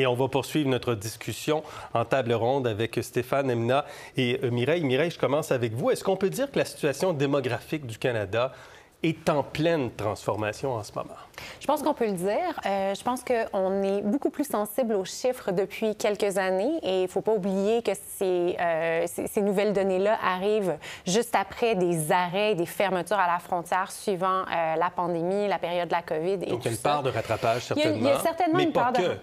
Et on va poursuivre notre discussion en table ronde avec Stéphane, Emna et Mireille. Mireille, je commence avec vous. Est-ce qu'on peut dire que la situation démographique du Canada est en pleine transformation en ce moment? Je pense qu'on peut le dire. Je pense qu'on est beaucoup plus sensible aux chiffres depuis quelques années et il ne faut pas oublier que ces nouvelles données-là arrivent juste après des arrêts, des fermetures à la frontière suivant la pandémie, la période de la COVID et tout ça. Donc, il y a une part de rattrapage, certainement. Il y a certainement mais une pas part que. de...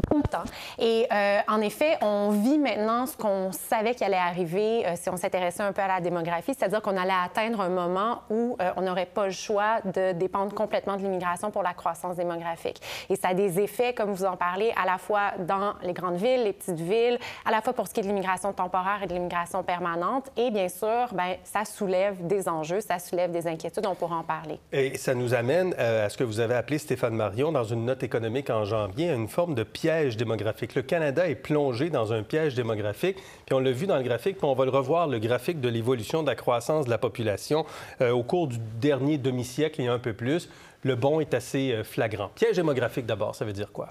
Pas le temps. Et en effet, on vit maintenant ce qu'on savait qu'il allait arriver si on s'intéressait un peu à la démographie, c'est-à-dire qu'on allait atteindre un moment où on n'aurait pas le choix de dépendre complètement de l'immigration pour la croissance démographique. Et ça a des effets, comme vous en parlez, à la fois dans les grandes villes, les petites villes, à la fois pour ce qui est de l'immigration temporaire et de l'immigration permanente. Et bien sûr, bien, ça soulève des enjeux, ça soulève des inquiétudes, on pourra en parler. Et ça nous amène à ce que vous avez appelé, Stéphane Marion, dans une note économique en janvier, à une forme de piège démographique. Le Canada est plongé dans un piège démographique, puis on l'a vu dans le graphique, puis on va le revoir, le graphique de l'évolution de la croissance de la population au cours du dernier demi-siècle et un peu plus. Le bond est assez flagrant. Piège démographique d'abord, ça veut dire quoi?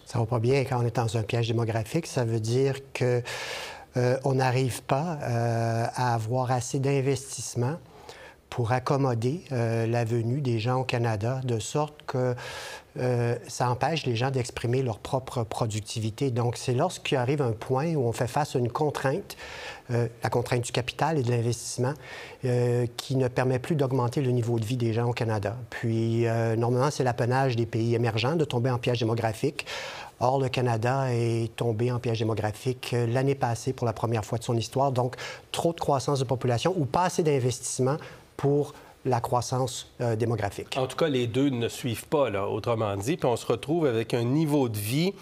Ça va pas bien quand on est dans un piège démographique. Ça veut dire que on n'arrive pas à avoir assez d'investissement pour accommoder la venue des gens au Canada, de sorte que ça empêche les gens d'exprimer leur propre productivité. Donc, c'est lorsqu'il arrive un point où on fait face à une contrainte, la contrainte du capital et de l'investissement, qui ne permet plus d'augmenter le niveau de vie des gens au Canada. Puis, normalement, c'est l'apanage des pays émergents de tomber en piège démographique. Or, le Canada est tombé en piège démographique l'année passée pour la première fois de son histoire. Donc, trop de croissance de population ou pas assez d'investissement pour la croissance démographique. En tout cas, les deux ne suivent pas, là, autrement dit, puis on se retrouve avec un niveau de vie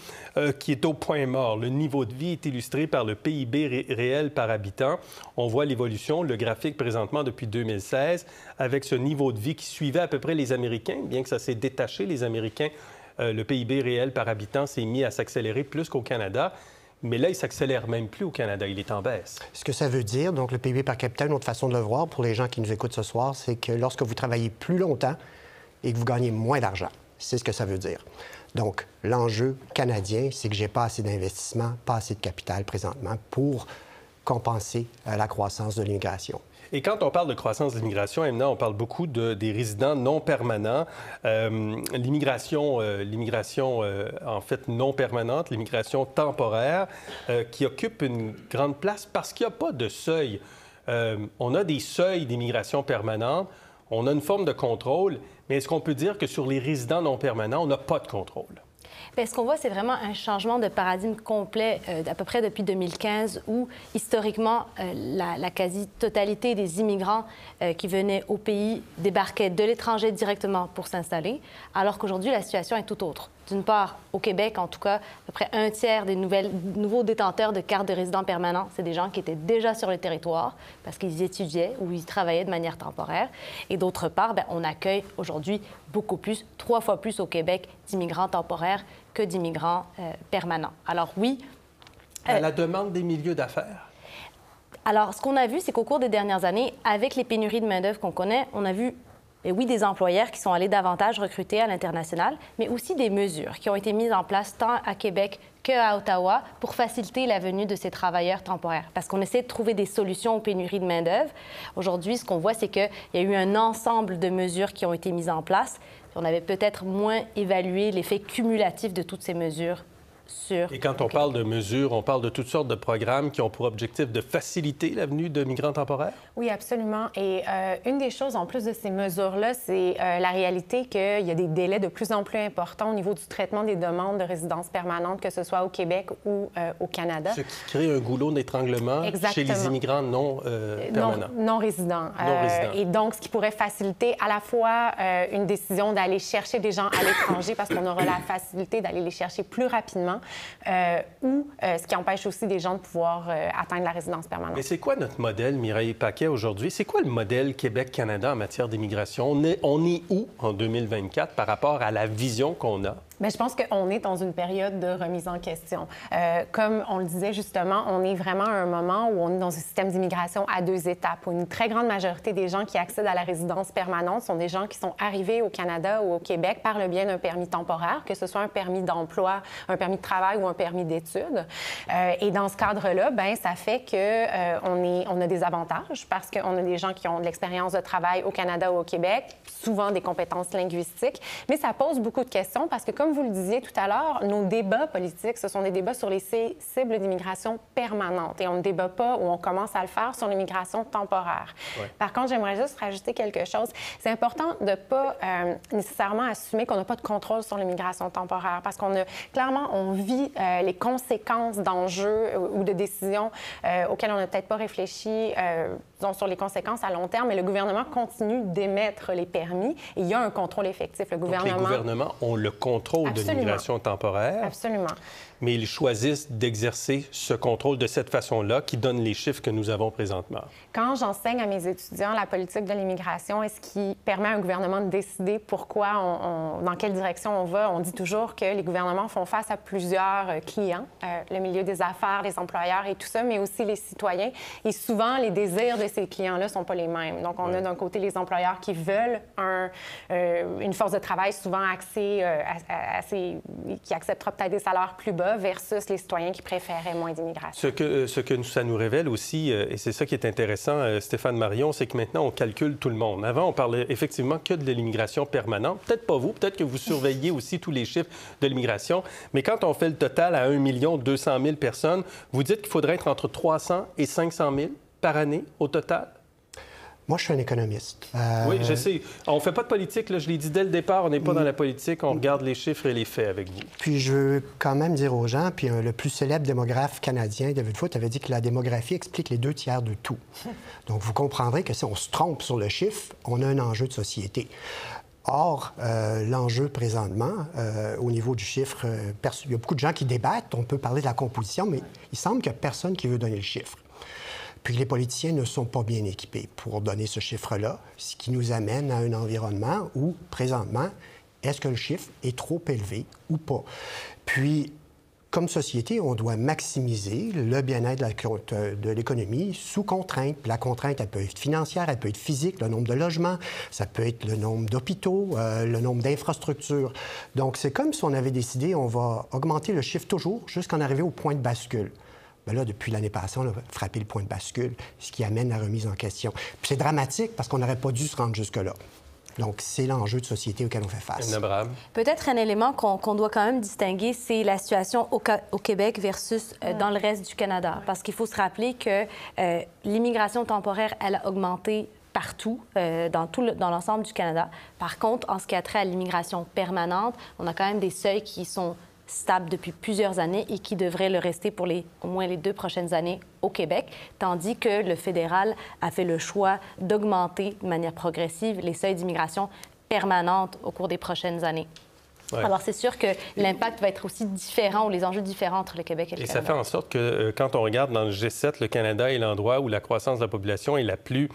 qui est au point mort. Le niveau de vie est illustré par le PIB réel par habitant. On voit l'évolution, le graphique présentement depuis 2016, avec ce niveau de vie qui suivait à peu près les Américains, bien que ça s'est détaché, les Américains, le PIB réel par habitant s'est mis à s'accélérer plus qu'au Canada. Mais là, il ne s'accélère même plus au Canada, il est en baisse. Ce que ça veut dire, donc le PIB par capita, une autre façon de le voir pour les gens qui nous écoutent ce soir, c'est que lorsque vous travaillez plus longtemps et que vous gagnez moins d'argent, c'est ce que ça veut dire. Donc, l'enjeu canadien, c'est que j'ai pas assez d'investissement, pas assez de capital présentement pour compenser la croissance de l'immigration. Et quand on parle de croissance de l'immigration, Emna, on parle beaucoup des résidents non permanents. L'immigration, en fait, non permanente, l'immigration temporaire, qui occupe une grande place parce qu'il n'y a pas de seuil. On a des seuils d'immigration permanente, on a une forme de contrôle, mais est-ce qu'on peut dire que sur les résidents non permanents, on n'a pas de contrôle? Bien, ce qu'on voit, c'est vraiment un changement de paradigme complet à peu près depuis 2015 où, historiquement, la quasi-totalité des immigrants qui venaient au pays débarquaient de l'étranger directement pour s'installer, alors qu'aujourd'hui, la situation est tout autre. D'une part, au Québec, en tout cas, à peu près un tiers des nouveaux détenteurs de cartes de résident permanent, c'est des gens qui étaient déjà sur le territoire parce qu'ils étudiaient ou ils travaillaient de manière temporaire. Et d'autre part, bien, on accueille aujourd'hui beaucoup plus, 3 fois plus au Québec, d'immigrants temporaires que d'immigrants permanents. Alors oui... À la demande des milieux d'affaires? Alors, ce qu'on a vu, c'est qu'au cours des dernières années, avec les pénuries de main-d'œuvre qu'on connaît, on a vu... Et oui, des employeurs qui sont allés davantage recruter à l'international, mais aussi des mesures qui ont été mises en place tant à Québec qu'à Ottawa pour faciliter la venue de ces travailleurs temporaires. Parce qu'on essaie de trouver des solutions aux pénuries de main-d'œuvre. Aujourd'hui, ce qu'on voit, c'est qu'il y a eu un ensemble de mesures qui ont été mises en place. On avait peut-être moins évalué l'effet cumulatif de toutes ces mesures. Et quand on parle de mesures, on parle de toutes sortes de programmes qui ont pour objectif de faciliter la venue de migrants temporaires? Oui, absolument. Et une des choses, en plus de ces mesures-là, c'est la réalité qu'il y a des délais de plus en plus importants au niveau du traitement des demandes de résidence permanente, que ce soit au Québec ou au Canada. Ce qui crée un goulot d'étranglement chez les immigrants non permanents. Non résidents. Et donc, ce qui pourrait faciliter à la fois une décision d'aller chercher des gens à l'étranger parce qu'on aura la facilité d'aller les chercher plus rapidement, ou ce qui empêche aussi des gens de pouvoir atteindre la résidence permanente. Mais c'est quoi notre modèle, Mireille Paquet, aujourd'hui? C'est quoi le modèle Québec-Canada en matière d'immigration? On est où en 2024 par rapport à la vision qu'on a? Bien, je pense qu'on est dans une période de remise en question. Comme on le disait justement, on est vraiment à un moment où on est dans un système d'immigration à 2 étapes, où une très grande majorité des gens qui accèdent à la résidence permanente sont des gens qui sont arrivés au Canada ou au Québec par le biais d'un permis temporaire, que ce soit un permis d'emploi, un permis de travail ou un permis d'études. Et dans ce cadre-là, bien, ça fait qu'on a des avantages parce qu'on a des gens qui ont de l'expérience de travail au Canada ou au Québec, souvent des compétences linguistiques, mais ça pose beaucoup de questions parce que, comme vous le disiez tout à l'heure, nos débats politiques, ce sont des débats sur les cibles d'immigration permanente et on ne débat pas ou on commence à le faire sur l'immigration temporaire. Ouais. Par contre, j'aimerais juste rajouter quelque chose. C'est important de ne pas nécessairement assumer qu'on n'a pas de contrôle sur l'immigration temporaire parce clairement, on vit les conséquences d'enjeux ou de décisions auxquelles on n'a peut-être pas réfléchi sur les conséquences à long terme, mais le gouvernement continue d'émettre les permis et il y a un contrôle effectif. Donc, les gouvernements ont le contrôle de l'immigration temporaire. Absolument. Mais ils choisissent d'exercer ce contrôle de cette façon-là qui donne les chiffres que nous avons présentement. Quand j'enseigne à mes étudiants la politique de l'immigration et ce qui permet à un gouvernement de décider pourquoi, dans quelle direction on va, on dit toujours que les gouvernements font face à plusieurs clients, le milieu des affaires, les employeurs et tout ça, mais aussi les citoyens. Et souvent, les désirs de ces clients-là ne sont pas les mêmes. Donc, on a d'un côté les employeurs qui veulent une force de travail souvent axée, qui acceptera peut-être des salaires plus bas, versus les citoyens qui préféraient moins d'immigration. Ce que ça nous révèle aussi, et c'est ça qui est intéressant, Stéphane Marion, c'est que maintenant, on calcule tout le monde. Avant, on parlait effectivement que de l'immigration permanente. Peut-être pas vous, peut-être que vous surveillez aussi tous les chiffres de l'immigration, mais quand on fait le total à 1 200 000 personnes, vous dites qu'il faudrait être entre 300 et 500 000 par année au total? Moi, je suis un économiste. Oui, je sais. On ne fait pas de politique, là. Je l'ai dit dès le départ, on n'est pas dans la politique, on regarde les chiffres et les faits avec vous. Puis je veux quand même dire aux gens, puis le plus célèbre démographe canadien, David Foote, avait dit que la démographie explique les 2 tiers de tout. Donc, vous comprendrez que si on se trompe sur le chiffre, on a un enjeu de société. Or, l'enjeu présentement, au niveau du chiffre, il y a beaucoup de gens qui débattent, on peut parler de la composition, mais il semble qu'il n'y a personne qui veut donner le chiffre. Puis les politiciens ne sont pas bien équipés pour donner ce chiffre-là, ce qui nous amène à un environnement où, présentement, est-ce que le chiffre est trop élevé ou pas? Puis, comme société, on doit maximiser le bien-être de l'économie sous contrainte. Puis la contrainte, elle peut être financière, elle peut être physique, le nombre de logements, ça peut être le nombre d'hôpitaux, le nombre d'infrastructures. Donc, c'est comme si on avait décidé, on va augmenter le chiffre toujours jusqu'à en arriver au point de bascule. Bien là, depuis l'année passée, on a frappé le point de bascule, ce qui amène la remise en question. Puis c'est dramatique parce qu'on n'aurait pas dû se rendre jusque-là. Donc, c'est l'enjeu de société auquel on fait face. Peut-être un élément qu'on doit quand même distinguer, c'est la situation au Québec versus dans le reste du Canada. Parce qu'il faut se rappeler que l'immigration temporaire, elle a augmenté partout, dans l'ensemble du Canada. Par contre, en ce qui a trait à l'immigration permanente, on a quand même des seuils qui sont stable depuis plusieurs années et qui devrait le rester pour au moins les 2 prochaines années au Québec, tandis que le fédéral a fait le choix d'augmenter de manière progressive les seuils d'immigration permanente au cours des prochaines années. Ouais. Alors, c'est sûr que l'impact va être aussi différent ou les enjeux différents entre le Québec et le Canada. Et ça fait en sorte que quand on regarde dans le G7, le Canada est l'endroit où la croissance de la population est la plus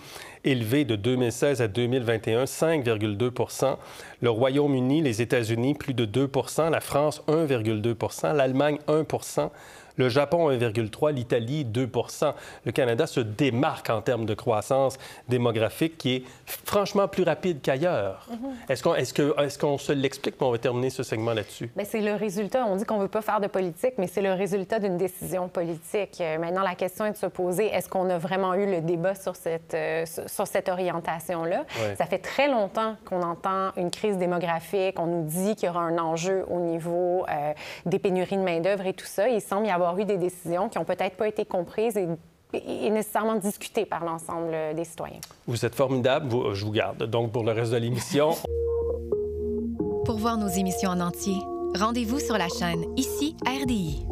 élevée de 2016 à 2021, 5,2 %. Le Royaume-Uni, les États-Unis, plus de 2 %. La France, 1,2 %. L'Allemagne, 1 %. Le Japon, 1,3 %, l'Italie, 2 %. Le Canada se démarque en termes de croissance démographique qui est franchement plus rapide qu'ailleurs. Est-ce qu'on se l'explique? On va terminer ce segment là-dessus. Bien, c'est le résultat. On dit qu'on ne veut pas faire de politique, mais c'est le résultat d'une décision politique. Maintenant, la question est de se poser, est-ce qu'on a vraiment eu le débat sur cette orientation-là? Ouais. Ça fait très longtemps qu'on entend une crise démographique. On nous dit qu'il y aura un enjeu au niveau des pénuries de main-d'œuvre et tout ça. Il semble y avoir eu des décisions qui n'ont peut-être pas été comprises et nécessairement discutées par l'ensemble des citoyens. Vous êtes formidable. Je vous garde. Donc, pour le reste de l'émission... Pour voir nos émissions en entier, rendez-vous sur la chaîne Ici RDI.